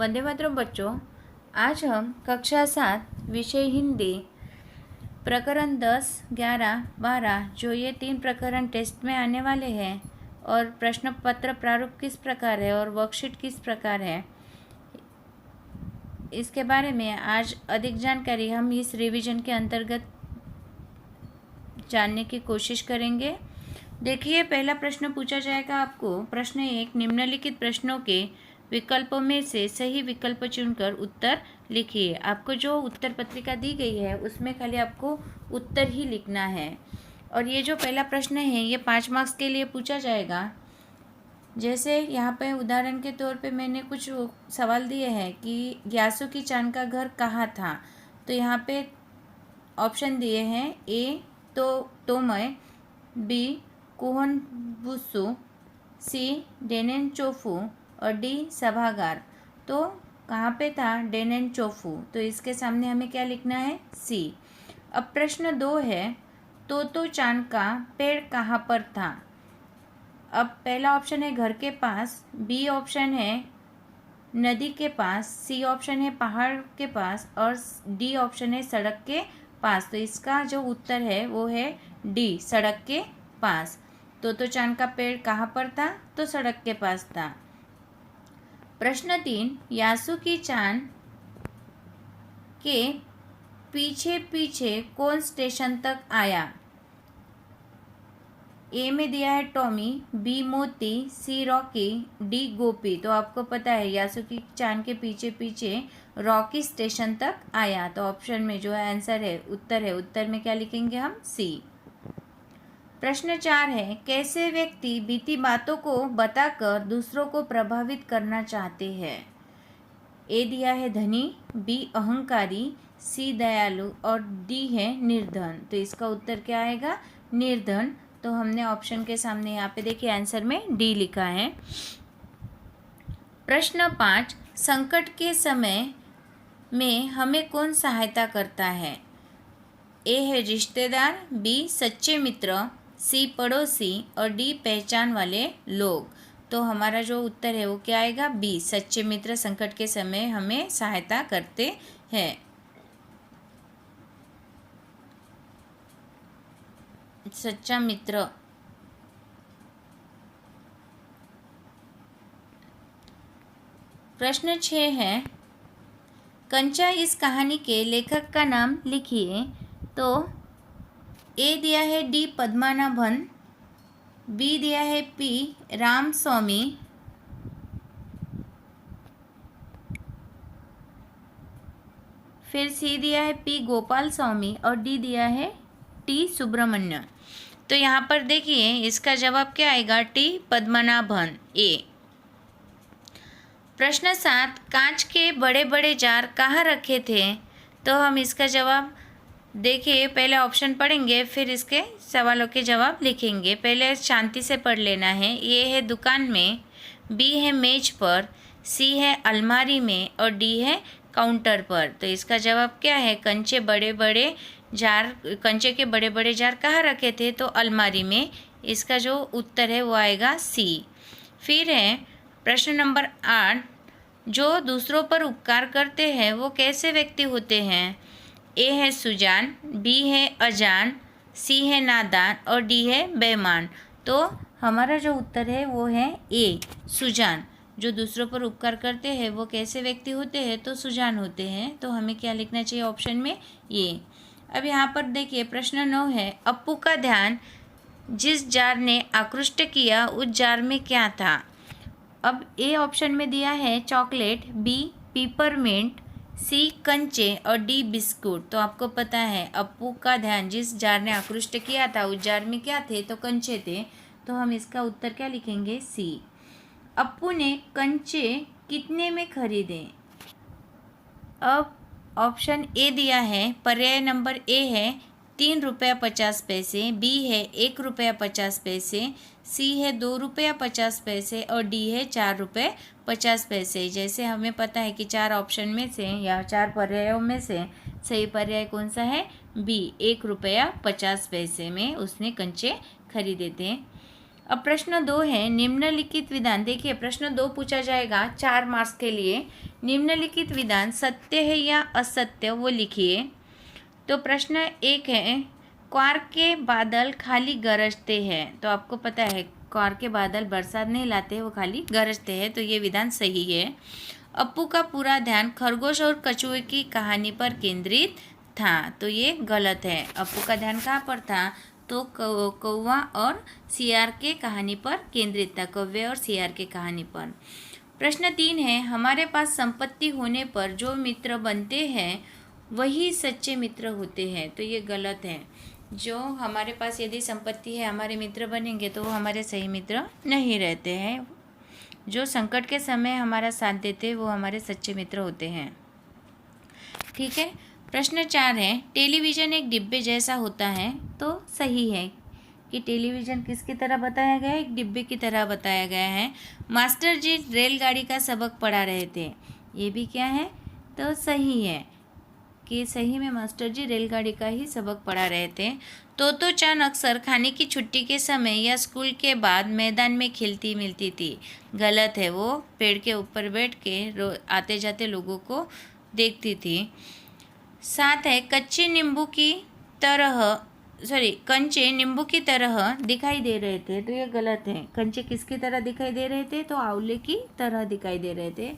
वंदे मातरम बच्चों, आज हम कक्षा 7 विषय हिंदी प्रकरण 10, 11, 12 जो ये 3 प्रकरण टेस्ट में आने वाले हैं और प्रश्न पत्र प्रारूप किस प्रकार है और वर्कशीट किस प्रकार है, इसके बारे में आज अधिक जानकारी हम इस रिवीजन के अंतर्गत जानने की कोशिश करेंगे। देखिए, पहला प्रश्न पूछा जाएगा आपको। प्रश्न 1, निम्नलिखित प्रश्नों के विकल्पों में से सही विकल्प चुनकर उत्तर लिखिए। आपको जो उत्तर पत्रिका दी गई है उसमें खाली आपको उत्तर ही लिखना है। और ये जो पहला प्रश्न है ये 5 मार्क्स के लिए पूछा जाएगा। जैसे यहाँ पे उदाहरण के तौर पे मैंने कुछ सवाल दिए हैं कि ग्यासु की चांद का घर कहाँ था। तो यहाँ पे ऑप्शन दिए हैं, ए तोमय, बी कुहनबुसु, सी डेनेनचोफू और डी सभागार। तो कहाँ पे था डेनेनचोफू, तो इसके सामने हमें क्या लिखना है, सी। अब प्रश्न 2 है, तो चांद का पेड़ कहाँ पर था। अब पहला ऑप्शन है घर के पास, बी ऑप्शन है नदी के पास, सी ऑप्शन है पहाड़ के पास और डी ऑप्शन है सड़क के पास। तो इसका जो उत्तर है वो है डी, सड़क के पास। तो चांद का पेड़ कहाँ पर था, तो सड़क के पास था। प्रश्न 3, यासु की चांद के पीछे पीछे कौन स्टेशन तक आया। ए में दिया है टॉमी, बी मोती, सी रॉकी, डी गोपी। तो आपको पता है यासु की चांद के पीछे पीछे रॉकी स्टेशन तक आया। तो ऑप्शन में जो है आंसर है, उत्तर में क्या लिखेंगे हम, सी। प्रश्न 4 है, कैसे व्यक्ति बीती बातों को बताकर दूसरों को प्रभावित करना चाहते हैं। ए दिया है धनी, बी अहंकारी, सी दयालु और डी है निर्धन। तो इसका उत्तर क्या आएगा, निर्धन। तो हमने ऑप्शन के सामने यहाँ पे देखिए आंसर में डी लिखा है। प्रश्न 5, संकट के समय में हमें कौन सहायता करता है। ए है रिश्तेदार, बी सच्चे मित्र, सी पड़ोसी और डी पहचान वाले लोग। तो हमारा जो उत्तर है वो क्या आएगा, बी, सच्चे मित्र संकट के समय हमें सहायता करते हैं। सच्चा मित्र। प्रश्न 6 है, कंचा इस कहानी के लेखक का नाम लिखिए। तो ए दिया है डी पद्मनाभन, बी दिया है पी रामस्वामी, फिर सी दिया है पी गोपाल स्वामी और डी दिया है टी सुब्रमण्य। तो यहाँ पर देखिए इसका जवाब क्या आएगा, टी पद्मनाभन, ए। प्रश्न 7, कांच के बड़े बड़े जार कहाँ रखे थे। तो हम इसका जवाब देखिए, पहले ऑप्शन पढ़ेंगे फिर इसके सवालों के जवाब लिखेंगे। पहले शांति से पढ़ लेना है। ए है दुकान में, बी है मेज पर, सी है अलमारी में और डी है काउंटर पर। तो इसका जवाब क्या है, कंचे के बड़े बड़े जार कहाँ रखे थे, तो अलमारी में। इसका जो उत्तर है वो आएगा सी। फिर है प्रश्न नंबर 8, जो दूसरों पर उपकार करते हैं वो कैसे व्यक्ति होते हैं। ए है सुजान, बी है अजान, सी है नादान और डी है बेईमान। तो हमारा जो उत्तर है वो है ए, सुजान। जो दूसरों पर उपकार करते हैं वो कैसे व्यक्ति होते हैं, तो सुजान होते हैं। तो हमें क्या लिखना चाहिए ऑप्शन में, ये। अब यहाँ पर देखिए प्रश्न 9 है, अप्पू का ध्यान जिस जार ने आकृष्ट किया उस जार में क्या था। अब ए ऑप्शन में दिया है चॉकलेट, बी पीपरमिंट, सी कंचे और डी बिस्कुट। तो आपको पता है अप्पू का ध्यान जिस जार ने आकृष्ट किया था उस जार में क्या थे, तो कंचे थे। तो हम इसका उत्तर क्या लिखेंगे, सी। अप्पू ने कंचे कितने में खरीदे। अब ऑप्शन ए दिया है, पर्याय नंबर ए है 3 रुपया 50 पैसे, बी है 1 रुपया 50 पैसे, सी है 2 रुपया 50 पैसे और डी है 4 रुपये 50 पैसे। जैसे हमें पता है कि 4 ऑप्शन में से या 4 पर्यायों में से सही पर्याय कौन सा है, बी, 1 रुपया 50 पैसे में उसने कंचे खरीदे थे। अब प्रश्न 2 है निम्नलिखित विधान। देखिए प्रश्न 2 पूछा जाएगा 4 मार्क्स के लिए। निम्नलिखित विधान सत्य है या असत्य वो लिखिए। तो प्रश्न 1 है क्वार के बादल खाली गरजते हैं। तो आपको पता है क्वार के बादल बरसात नहीं लाते, वो खाली गरजते हैं, तो ये विधान सही है। अप्पू का पूरा ध्यान खरगोश और कछुए की कहानी पर केंद्रित था। तो ये गलत है। अप्पू का ध्यान कहाँ पर था? तो कौवा और सियार के कहानी पर केंद्रित था, कौवे और सियार के कहानी पर। प्रश्न 3 है हमारे पास संपत्ति होने पर जो मित्र बनते हैं वही सच्चे मित्र होते हैं। तो ये गलत है। जो हमारे पास यदि संपत्ति है, हमारे मित्र बनेंगे तो वो हमारे सही मित्र नहीं रहते हैं। जो संकट के समय हमारा साथ देते हैं वो हमारे सच्चे मित्र होते हैं। ठीक है। प्रश्न 4 है टेलीविज़न एक डिब्बे जैसा होता है। तो सही है कि टेलीविज़न किसकी तरह बताया गया है? एक डिब्बे की तरह बताया गया है। मास्टर जी रेलगाड़ी का सबक पढ़ा रहे थे। ये भी क्या है? तो सही है कि सही में मास्टर जी रेलगाड़ी का ही सबक पढ़ा रहे थे। तो चांद अक्सर खाने की छुट्टी के समय या स्कूल के बाद मैदान में खेलती मिलती थी। गलत है। वो पेड़ के ऊपर बैठ के आते जाते लोगों को देखती थी। 7 है कंचे नींबू की तरह दिखाई दे रहे थे। तो ये गलत है। कंचे किसकी तरह दिखाई दे रहे थे? तो आंवले की तरह दिखाई दे रहे थे।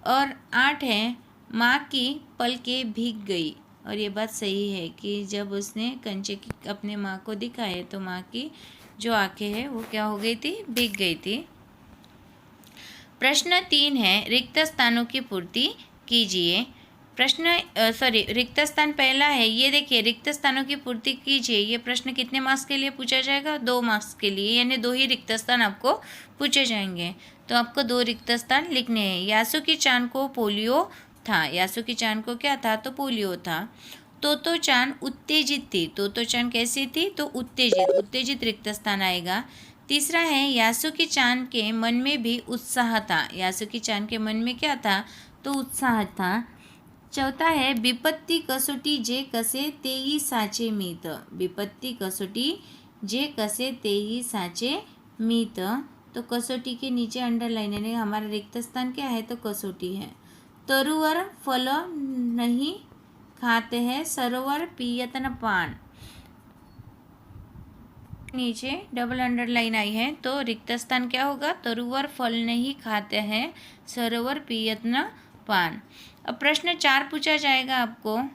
और 8 है माँ की पलकें भीग गई। और ये बात सही है कि जब उसने कंचे की अपने माँ को दिखाए तो माँ की जो आंखें हैं वो क्या हो गई थी? भीग गई थी। प्रश्न 3 है रिक्त स्थानों की पूर्ति कीजिए। रिक्त स्थान पहला है। ये देखिए रिक्त स्थानों की पूर्ति कीजिए। ये प्रश्न कितने मार्क्स के लिए पूछा जाएगा? 2 मार्क्स के लिए, यानी 2 ही रिक्त स्थान आपको पूछे जाएंगे। तो आपको 2 रिक्त स्थान लिखने हैं। यासु की चांद को पोलियो था। यासु की चांद को क्या था? तो पोलियो था। तो चांद उत्तेजित थी। तो चांद कैसी थी? तो उत्तेजित रिक्त स्थान आएगा। तीसरा है यासु की चांद के मन में भी उत्साह था। यासु की चांद के मन में क्या था? तो उत्साह था। चौथा है विपत्ती कसोटी जे कसे तेई साचे मीत। विपत्ती कसोटी जे कसे तेई साचे मीत। तो कसोटी के नीचे अंडरलाइन, यानी हमारा रिक्त स्थान क्या है? तो कसोटी है। तरुवर फल नहीं खाते हैं सरोवर पियत न पान। नीचे डबल अंडरलाइन आई है। तो रिक्त स्थान क्या होगा? तरुवर फल नहीं खाते हैं सरोवर पियत न पान। अब प्रश्न 4 पूछा जाएगा आपको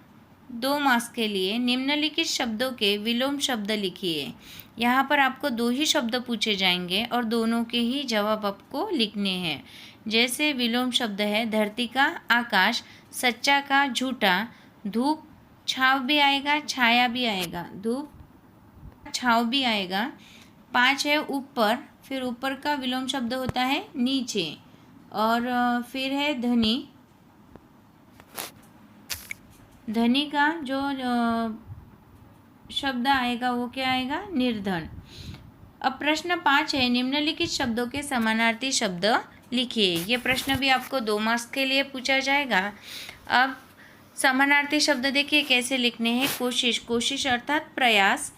2 मार्क्स के लिए। निम्नलिखित शब्दों के विलोम शब्द लिखिए। यहाँ पर आपको 2 ही शब्द पूछे जाएंगे और दोनों के ही जवाब आपको लिखने हैं। जैसे विलोम शब्द है धरती का आकाश, सच्चा का झूठा, धूप छाव भी आएगा, छाया भी आएगा, धूप छाव भी आएगा। 5 है ऊपर, फिर ऊपर का विलोम शब्द होता है नीचे। और फिर है धनी, धनी का जो शब्द आएगा वो क्या आएगा? निर्धन। अब प्रश्न 5 है निम्नलिखित शब्दों के समानार्थी शब्द लिखिए। ये प्रश्न भी आपको 2 मार्क्स के लिए पूछा जाएगा। अब समानार्थी शब्द देखिए कैसे लिखने हैं। कोशिश अर्थात प्रयास।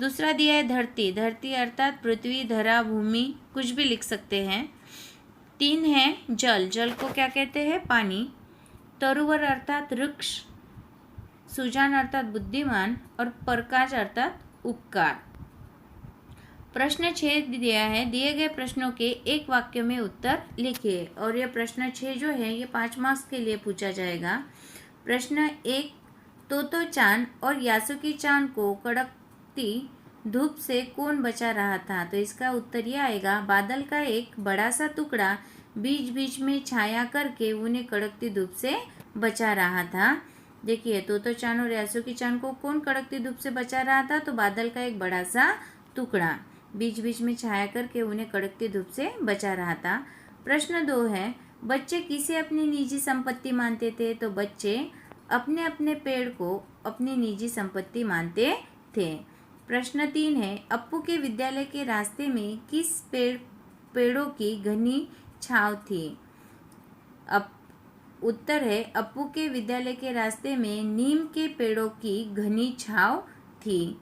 दूसरा दिया है धरती अर्थात पृथ्वी, धरा, भूमि, कुछ भी लिख सकते हैं। 3 है जल को क्या कहते हैं? पानी। तरुवर अर्थात वृक्ष, सुजान अर्थात बुद्धिमान और प्रकाश अर्थात उपकार। प्रश्न 6 दिया है दिए गए प्रश्नों के एक वाक्य में उत्तर लिखिए। और यह प्रश्न 6 जो है ये 5 मार्क्स के लिए पूछा जाएगा। प्रश्न 1 तो चांद और यासु की चांद को कड़कती धूप से कौन बचा रहा था? तो इसका उत्तर यह आएगा बादल का एक बड़ा सा टुकड़ा बीच बीच में छाया करके उन्हें कड़कती धूप से बचा रहा था। देखिए तो चांद और यासु की चांद को कौन कड़कती धूप से बचा रहा था? तो बादल का एक बड़ा सा टुकड़ा बीच बीच में छाया करके उन्हें कड़कती धूप से बचा रहा था। प्रश्न 2 है बच्चे किसे अपनी निजी संपत्ति मानते थे? तो बच्चे अपने अपने पेड़ को अपनी निजी संपत्ति मानते थे। प्रश्न 3 है अप्पू के विद्यालय के रास्ते में किस पेड़ों की घनी छांव थी? अब उत्तर है अप्पू के विद्यालय के रास्ते में नीम के पेड़ों की घनी छांव थी।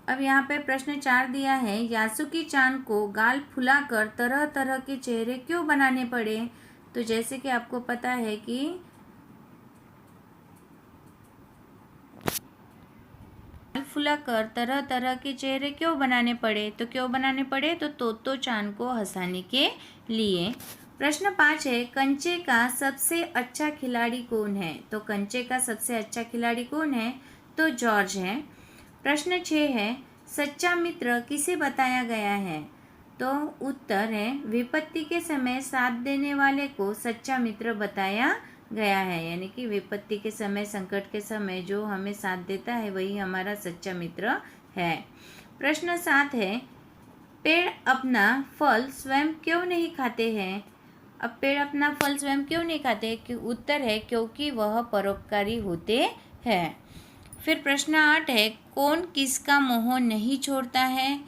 अब यहाँ पे प्रश्न 4 दिया है, यासुकी चान को गाल फुलाकर तरह तरह के चेहरे क्यों बनाने पड़े। तो जैसे कि आपको पता है कि गाल फुलाकर तरह तरह के चेहरे क्यों बनाने पड़े, तो क्यों बनाने पड़े, तो तोतो चान को हंसाने के लिए। प्रश्न 5 है, कंचे का सबसे अच्छा खिलाड़ी कौन है। तो कंचे का सबसे अच्छा खिलाड़ी कौन है, तो जॉर्ज है। प्रश्न 6 है, सच्चा मित्र किसे बताया गया है। तो उत्तर है, विपत्ति के समय साथ देने वाले को सच्चा मित्र बताया गया है। यानी कि विपत्ति के समय, संकट के समय जो हमें साथ देता है वही हमारा सच्चा मित्र है। प्रश्न 7 है, पेड़ अपना फल स्वयं क्यों नहीं खाते हैं। अब पेड़ अपना फल स्वयं क्यों नहीं खाते, कि उत्तर है क्योंकि वह परोपकारी होते हैं। फिर प्रश्न 8 है, कौन किसका मोह नहीं छोड़ता है।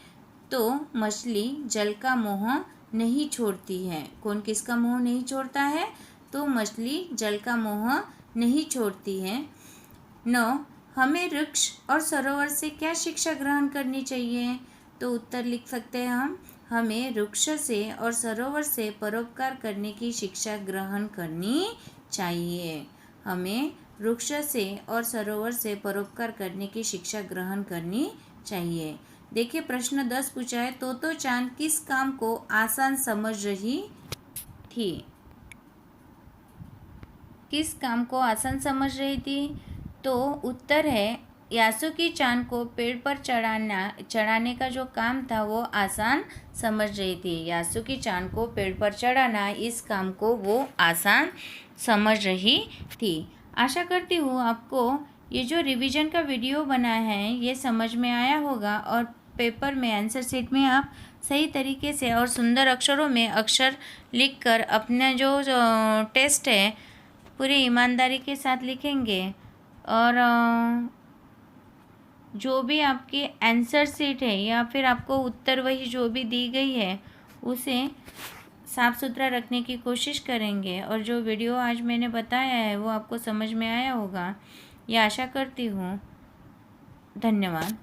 तो मछली जल का मोह नहीं छोड़ती है। कौन किसका मोह नहीं छोड़ता है, तो मछली जल का मोह नहीं छोड़ती है। 9, हमें वृक्ष और सरोवर से क्या शिक्षा ग्रहण करनी चाहिए। तो उत्तर लिख सकते हैं हम, हमें वृक्ष से और सरोवर से परोपकार करने की शिक्षा ग्रहण करनी चाहिए। हमें वृक्ष से और सरोवर से परोपकार करने की शिक्षा ग्रहण करनी चाहिए। देखिए प्रश्न 10 पूछा है, तोतो चान किस काम को आसान समझ रही थी। किस काम को आसान समझ रही थी, तो उत्तर है, यासुकी चान को पेड़ पर चढ़ाने का जो काम था वो आसान समझ रही थी। यासुकी चान को पेड़ पर चढ़ाना, इस काम को वो आसान समझ रही थी। आशा करती हूँ आपको ये जो रिवीजन का वीडियो बना है ये समझ में आया होगा और पेपर में, आंसर शीट में आप सही तरीके से और सुंदर अक्षरों में अक्षर लिखकर अपना जो टेस्ट है पूरी ईमानदारी के साथ लिखेंगे। और जो भी आपकी आंसर शीट है या फिर आपको उत्तर वही जो भी दी गई है उसे साफ़ सुथरा रखने की कोशिश करेंगे। और जो वीडियो आज मैंने बताया है वो आपको समझ में आया होगा, ये आशा करती हूँ। धन्यवाद।